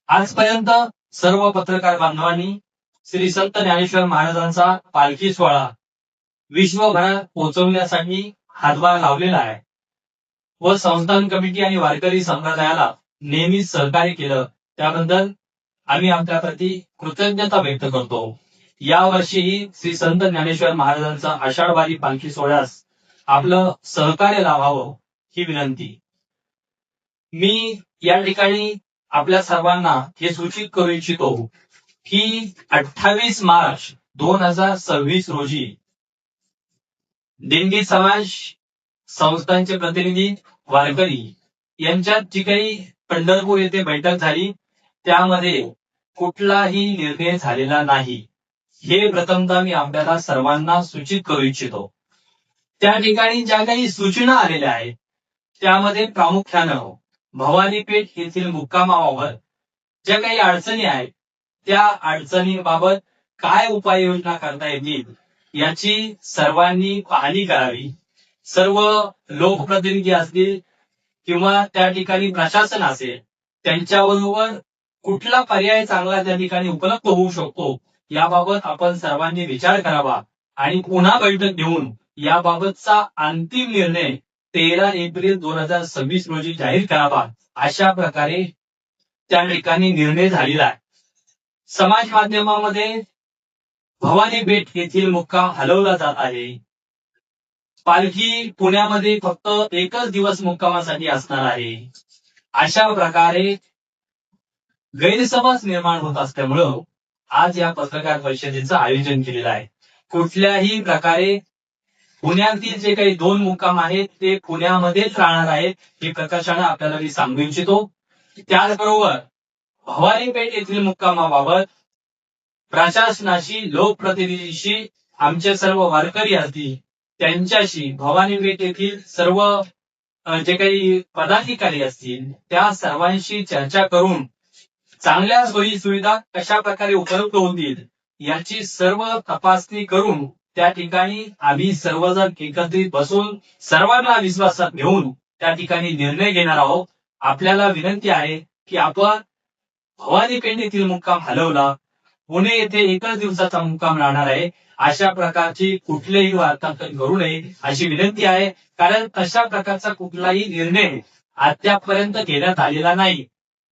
आजपर्यंत सर्व पत्रकार बांधवांनी श्री संत ज्ञानेश्वर महाराजांचा पालखी सोहळा विश्वभरात पोहोचवण्यासाठी हातभार लावलेला आहे व संस्थान कमिटी आणि वारकरी संप्रदायाला नेहमीच सहकार्य केलं त्याबद्दल आम्ही आपल्याप्रती कृतज्ञता व्यक्त करतो। यावर्षीही श्री संत ज्ञानेश्वर महाराजांचा आषाढवारी पालखी सोहळ्यास आपलं सहकार्य लाभावं ही विनंती। मी या ठिकाणी आपल्या सर्वांना हे सूचित करू इच्छितो की 28 मार्च 2026 रोजी दिंडी समाज संस्थांचे प्रतिनिधी वारकरी यांच्यात जी काही पंढरपूर येथे बैठक झाली त्यामध्ये कुठलाही निर्णय झालेला नाही हे प्रथमतः मी आपल्याला सर्वांना सूचित करू इच्छितो। त्या ठिकाणी ज्या काही सूचना आलेल्या आहेत त्यामध्ये प्रामुख्यानं भवानी पेठ येथील मुक्कामाबाबत ज्या काही अडचणी आहेत त्या अडचणींबाबत काय उपाययोजना करता येतील याची सर्वांनी पाहणी करावी। सर्व लोकप्रतिनिधी असतील किंवा त्या ठिकाणी प्रशासन असेल त्यांच्याबरोबर कुठला पर्याय चांगला त्या ठिकाणी उपलब्ध होऊ शकतो याबाबत आपण सर्वांनी विचार करावा आणि पुन्हा बैठक घेऊन याबाबतचा अंतिम निर्णय 13 एप्रिल 2026 रोजी जाहीर करावा अशा प्रकारे त्या ठिकाणी निर्णय झालेला आहे। समाज माध्यमामध्ये भवानी पेठ येथील मुक्काम हलवला जात आहे। पालखी पुण्यामध्ये फक्त एकच दिवस मुक्कामासाठी असणार आहे। अशा प्रकारे गैरसमज निर्माण होत असल्यामुळं आज या पत्रकार परिषदेचं आयोजन केलेलं आहे। कुठल्याही प्रकारे पुण्यातील जे काही 2 मुक्काम आहेत ते पुण्यामध्येच राहणार आहेत हे प्रकर्षाने आपल्याला मी सांगू इच्छितो। त्याचबरोबर भवानी पेठ येथील मुक्कामाबाबत प्रशासनाशी लोकप्रतिनिधीशी आमचे सर्व वारकरी असतील त्यांच्याशी भवानी पेठ येथील सर्व जे काही पदाधिकारी असतील त्या सर्वांशी चर्चा करून चांगल्या सोयी सुविधा कशा प्रकारे उपलब्ध होतील याची सर्व तपासणी करून त्या ठिकाणी आम्ही सर्वजण एकत्रित बसून सर्वांना विश्वासात घेऊन त्या ठिकाणी निर्णय घेणार आहोत। आपल्याला विनंती आहे की आपण भवानी पेठ येथील मुक्काम हलवला, पुणे येथे एकच दिवसाचा मुक्काम राहणार आहे अशा प्रकारची कुठलीही वार्तांकन करू नये अशी विनंती आहे। कारण तशा प्रकारचा कुठलाही निर्णय अद्यापर्यंत घेण्यात आलेला नाही।